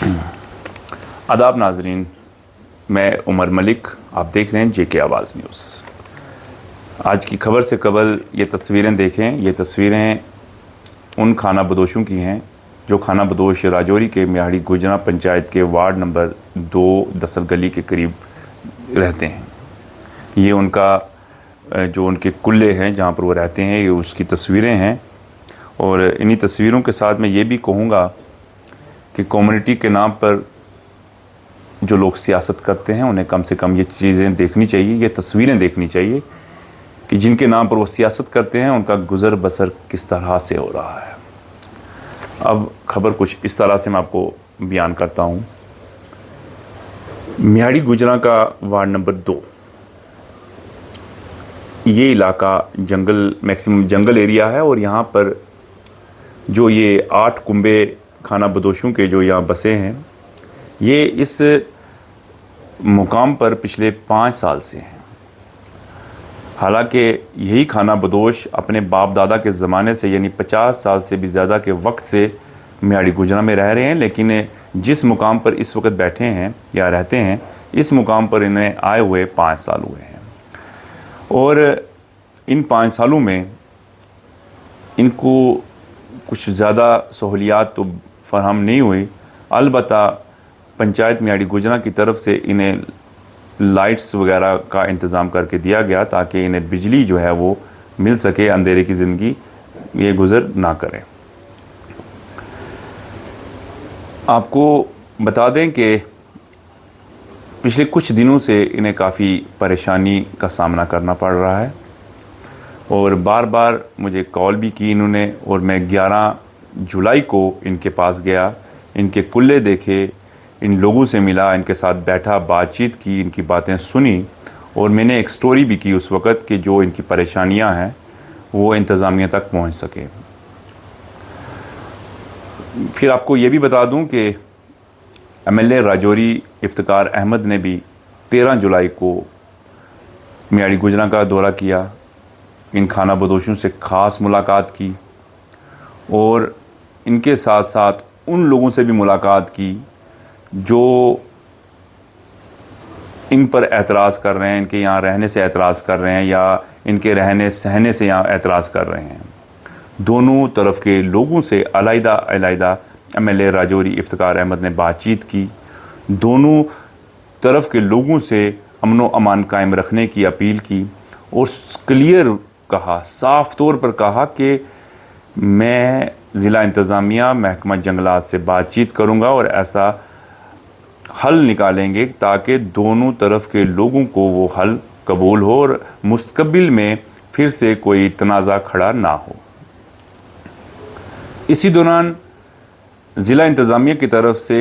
आदाब नाजरीन, मैं उमर मलिक, आप देख रहे हैं जेके आवाज़ न्यूज़। आज की खबर से कबल ये तस्वीरें देखें। ये तस्वीरें उन खाना बदोशों की हैं जो खाना बदोश राजौरी के मियाड़ी गुजरा पंचायत के वार्ड नंबर 2 दसल गली के करीब रहते हैं। ये उनका जो उनके कुल्ले हैं जहाँ पर वो रहते हैं, ये उसकी तस्वीरें हैं। और इन्हीं तस्वीरों के साथ मैं ये भी कहूँगा कि कम्युनिटी के नाम पर जो लोग सियासत करते हैं उन्हें कम से कम ये चीज़ें देखनी चाहिए, ये तस्वीरें देखनी चाहिए कि जिनके नाम पर वो सियासत करते हैं उनका गुज़र बसर किस तरह से हो रहा है। अब खबर कुछ इस तरह से मैं आपको बयान करता हूँ। मियाड़ी गुजरा का वार्ड नंबर 2, ये इलाका जंगल, मैक्सिमम जंगल एरिया है। और यहाँ पर जो ये 8 कुंबे खाना बदोशों के जो यहाँ बसे हैं, ये इस मुकाम पर पिछले 5 साल से हैं। हालांकि यही खाना बदोश अपने बाप दादा के ज़माने से, यानी 50 साल से भी ज़्यादा के वक्त से मियाड़ी गुजरा में रह रहे हैं, लेकिन जिस मुकाम पर इस वक्त बैठे हैं या रहते हैं, इस मुकाम पर इन्हें आए हुए 5 साल हुए हैं। और इन 5 सालों में इनको कुछ ज़्यादा सहूलियात तो फराहम नहीं हुई। अलबत्ता पंचायत मियाड़ी गुजरा की तरफ से इन्हें लाइट्स वगैरह का इंतज़ाम करके दिया गया ताकि इन्हें बिजली जो है वो मिल सके, अंधेरे की ज़िंदगी ये गुज़र ना करें। आपको बता दें कि पिछले कुछ दिनों से इन्हें काफ़ी परेशानी का सामना करना पड़ रहा है और बार बार मुझे कॉल भी की इन्होंने। और मैं 11 जुलाई को इनके पास गया, इनके कुल्ले देखे, इन लोगों से मिला, इनके साथ बैठा, बातचीत की, इनकी बातें सुनी। और मैंने एक स्टोरी भी की उस वक़्त कि जो इनकी परेशानियां हैं वो इंतज़ामिया तक पहुंच सके। फिर आपको ये भी बता दूं कि MLA राजौरी इफ्तिकार अहमद ने भी 13 जुलाई को मियाड़ी गुजरा का दौरा किया, इन खाना बदोशों से ख़ास मुलाकात की और इनके साथ साथ उन लोगों से भी मुलाकात की जो इन पर एतराज़ कर रहे हैं, इनके यहाँ रहने से एतराज़ कर रहे हैं या इनके रहने सहने से यहाँ एतराज़ कर रहे हैं। दोनों तरफ के लोगों से अलग-अलग MLA राजौरी इफ्तिकार अहमद ने बातचीत की। दोनों तरफ के लोगों से अमन व अमान कायम रखने की अपील की और क्लियर कहा, साफ़ तौर पर कहा कि मैं ज़िला इंतज़ामिया महकमा जंगलात से बातचीत करूँगा और ऐसा हल निकालेंगे ताकि दोनों तरफ के लोगों को वो हल कबूल हो और मुस्तकबिल में फिर से कोई तनाज़ा खड़ा ना हो। इसी दौरान ज़िला इंतज़ामिया की तरफ से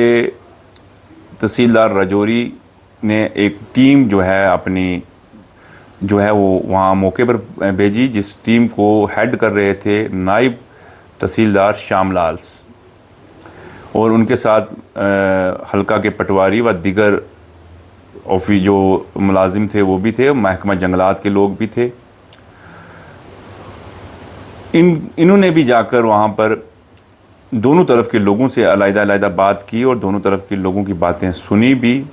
तहसीलदार राजौरी ने एक टीम जो है अपनी जो है वो वहाँ मौके पर भेजी, जिस टीम को हेड कर रहे थे नायब तहसीलदार श्यामलाल और उनके साथ हल्का के पटवारी व दिगर ऑफिस जो मुलाजिम थे वो भी थे, महकमा जंगलात के लोग भी थे। इन्होंने भी जाकर वहाँ पर दोनों तरफ के लोगों से अलग-अलग बात की और दोनों तरफ के लोगों की बातें सुनी भी।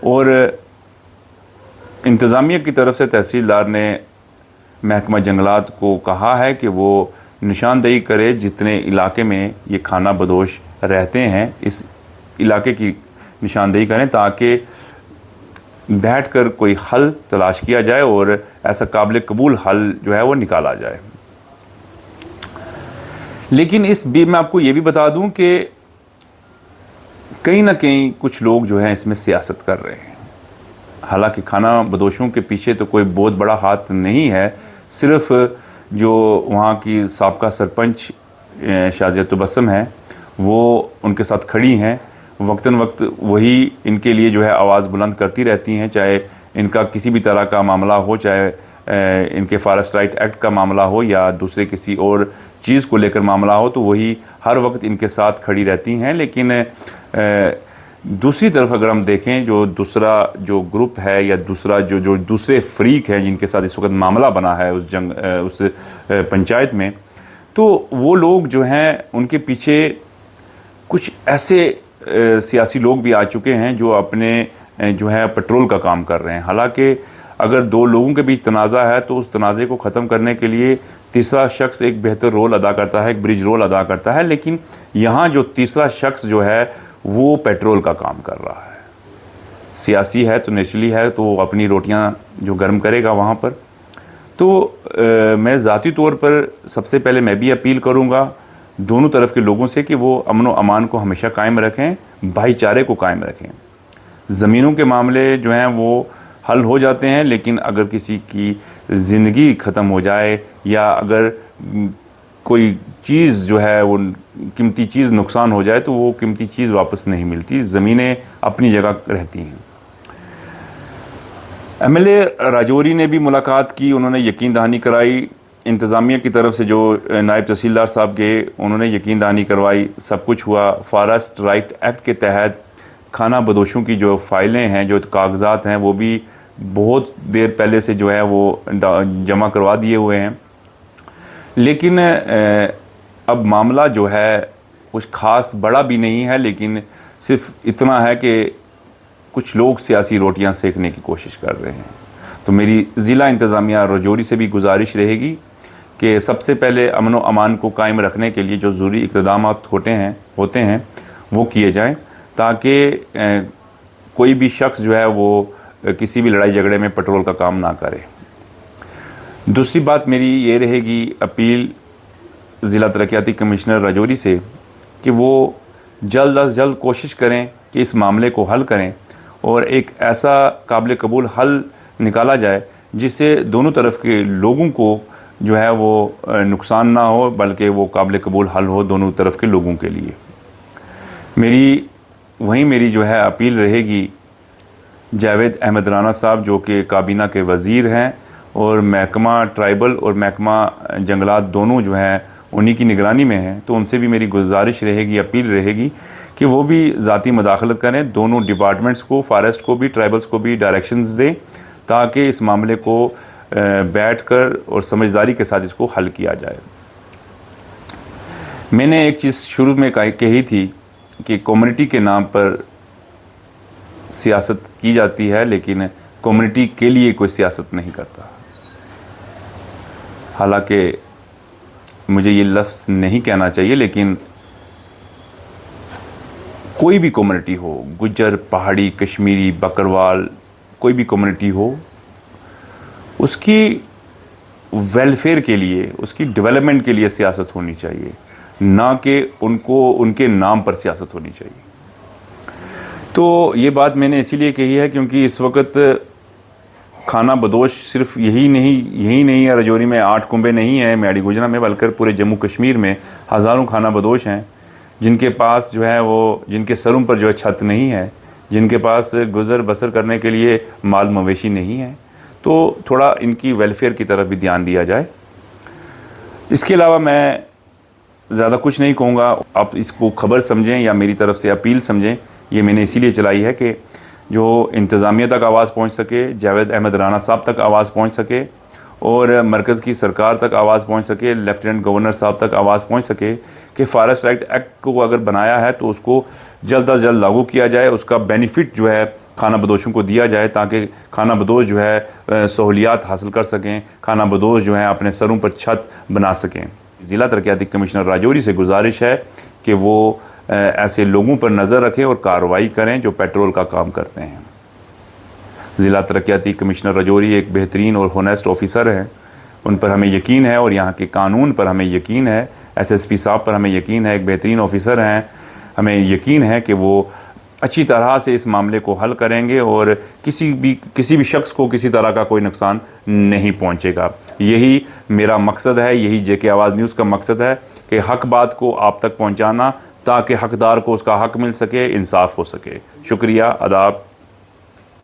और इंतज़ामिया की तरफ से तहसीलदार ने महकमा जंगलात को कहा है कि वो निशानदेही करे जितने इलाके में ये खाना बदोश रहते हैं, इस इलाके की निशानदेही करें ताकि बैठकर कोई हल तलाश किया जाए और ऐसा काबिल कबूल हल जो है वो निकाला जाए। लेकिन इस भी मैं आपको ये भी बता दूं कि कहीं ना कहीं कुछ लोग जो हैं इसमें सियासत कर रहे हैं। हालांकि खाना बदोशों के पीछे तो कोई बहुत बड़ा हाथ नहीं है, सिर्फ जो वहाँ की साबका सरपंच शाजिया तबस्सुम है वो उनके साथ खड़ी हैं, वक्तन वक्त वही इनके लिए जो है आवाज़ बुलंद करती रहती हैं, चाहे इनका किसी भी तरह का मामला हो, चाहे इनके फॉरेस्ट राइट एक्ट का मामला हो या दूसरे किसी और चीज़ को लेकर मामला हो, तो वही हर वक्त इनके साथ खड़ी रहती हैं। लेकिन दूसरी तरफ अगर हम देखें, जो दूसरा जो ग्रुप है या दूसरा जो दूसरे फरीक हैं जिनके साथ इस वक्त मामला बना है उस पंचायत में, तो वो लोग जो हैं उनके पीछे कुछ ऐसे सियासी लोग भी आ चुके हैं जो अपने जो है पेट्रोल का काम कर रहे हैं। हालांकि अगर दो लोगों के बीच तनाज़ा है तो उस तनाज़े को ख़त्म करने के लिए तीसरा शख्स एक बेहतर रोल अदा करता है, एक ब्रिज रोल अदा करता है। लेकिन यहाँ जो तीसरा शख्स जो है वो पेट्रोल का काम कर रहा है। सियासी है तो नेचुरली है, तो वो अपनी रोटियाँ जो गर्म करेगा वहाँ पर। तो मैं ज़ाती तौर पर सबसे पहले मैं भी अपील करूँगा दोनों तरफ के लोगों से कि वो अमन व अमान को हमेशा कायम रखें, भाईचारे को कायम रखें। ज़मीनों के मामले जो हैं वो हल हो जाते हैं, लेकिन अगर किसी की ज़िंदगी ख़त्म हो जाए या अगर कोई चीज़ जो है वो कीमती चीज़ नुकसान हो जाए तो वो कीमती चीज़ वापस नहीं मिलती, ज़मीनें अपनी जगह रहती हैं। एमएलए राजौरी ने भी मुलाकात की, उन्होंने यकीन दहानी कराई। इंतज़ामिया की तरफ से जो नायब तहसीलदार साहब गए उन्होंने यकीन दहानी करवाई, सब कुछ हुआ। फॉरेस्ट राइट एक्ट के तहत खाना बदोशों की जो फ़ाइलें हैं, जो कागज़ात हैं, वो भी बहुत देर पहले से जो है वो जमा करवा दिए हुए हैं। लेकिन अब मामला जो है कुछ ख़ास बड़ा भी नहीं है, लेकिन सिर्फ इतना है कि कुछ लोग सियासी रोटियां सेकने की कोशिश कर रहे हैं। तो मेरी ज़िला इंतज़ामिया राजौरी से भी गुजारिश रहेगी कि सबसे पहले अमन व अमान को कायम रखने के लिए जो ज़रूरी इक़दाम होते हैं वो किए जाएं, ताकि कोई भी शख्स जो है वो किसी भी लड़ाई झगड़े में पेट्रोल का काम ना करे। दूसरी बात मेरी ये रहेगी अपील ज़िला तरक्याती कमिश्नर राजौरी से कि वो जल्द अज जल्द कोशिश करें कि इस मामले को हल करें और एक ऐसा काबिल कबूल हल निकाला जाए जिससे दोनों तरफ के लोगों को जो है वो नुकसान ना हो, बल्कि वो काबिल कबूल हल हो दोनों तरफ के लोगों के लिए। मेरी जो है अपील रहेगी जावेद अहमद राना साहब जो कि काबीना के वज़ीर हैं और महकमा ट्राइबल और महकमा जंगलात दोनों जो हैं उन्हीं की निगरानी में हैं, तो उनसे भी मेरी गुजारिश रहेगी, अपील रहेगी कि वो भी ज़ाती मदाखलत करें, दोनों डिपार्टमेंट्स को, फॉरेस्ट को भी, ट्राइबल्स को भी डायरेक्शंस दें, ताकि इस मामले को बैठकर और समझदारी के साथ इसको हल किया जाए। मैंने एक चीज़ शुरू में कही थी कि कम्युनिटी के नाम पर सियासत की जाती है, लेकिन कम्युनिटी के लिए कोई सियासत नहीं करता। हालांकि मुझे ये लफ्ज़ नहीं कहना चाहिए, लेकिन कोई भी कम्युनिटी हो, गुज्जर, पहाड़ी, कश्मीरी, बकरवाल, कोई भी कम्युनिटी हो, उसकी वेलफेयर के लिए, उसकी डेवलपमेंट के लिए सियासत होनी चाहिए, ना कि उनके नाम पर सियासत होनी चाहिए। तो ये बात मैंने इसीलिए कही है क्योंकि इस वक्त खाना बदोश सिर्फ यही नहीं है। राजौरी में 8 कुंबे नहीं हैं, मैडी गुजरा में, बल्कि पूरे जम्मू कश्मीर में हज़ारों खाना बदोश हैं जिनके पास जो है वो, जिनके सरों पर जो है छत नहीं है, जिनके पास गुज़र बसर करने के लिए माल मवेशी नहीं है। तो थोड़ा इनकी वेलफेयर की तरफ भी ध्यान दिया जाए। इसके अलावा मैं ज़्यादा कुछ नहीं कहूँगा। आप इसको खबर समझें या मेरी तरफ से अपील समझें। ये मैंने इसीलिए चलाई है कि जो इंतज़ामिया तक आवाज़ पहुँच सके, जावेद अहमद राना साहब तक आवाज़ पहुँच सके और मरकज़ की सरकार तक आवाज़ पहुँच सके, लेफ्टिनेंट गवर्नर साहब तक आवाज़ पहुँच सके कि फॉरेस्ट राइट एक्ट को अगर बनाया है तो उसको जल्द अज जल्द लागू किया जाए, उसका बेनिफिट जो है खाना बदोशों को दिया जाए, ताकि खाना बदोश जो है सहूलियात हासिल कर सकें, खाना बदोश जो है अपने सरों पर छत बना सकें। ज़िला तरक्याती कमिश्नर राजौरी से गुजारिश है कि वो ऐसे लोगों पर नज़र रखें और कार्रवाई करें जो पेट्रोल का काम करते हैं। ज़िला तरक्याती कमिश्नर राजौरी एक बेहतरीन और होनेस्ट ऑफिसर हैं, उन पर हमें यकीन है और यहाँ के कानून पर हमें यकीन है, एसएसपी साहब पर हमें यकीन है, एक बेहतरीन ऑफिसर हैं। हमें यकीन है कि वो अच्छी तरह से इस मामले को हल करेंगे और किसी भी शख्स को किसी तरह का कोई नुकसान नहीं पहुंचेगा। यही मेरा मकसद है, यही जेके आवाज़ न्यूज़ का मकसद है कि हक बात को आप तक पहुंचाना, ताकि हकदार को उसका हक मिल सके, इंसाफ हो सके। शुक्रिया, आदाब।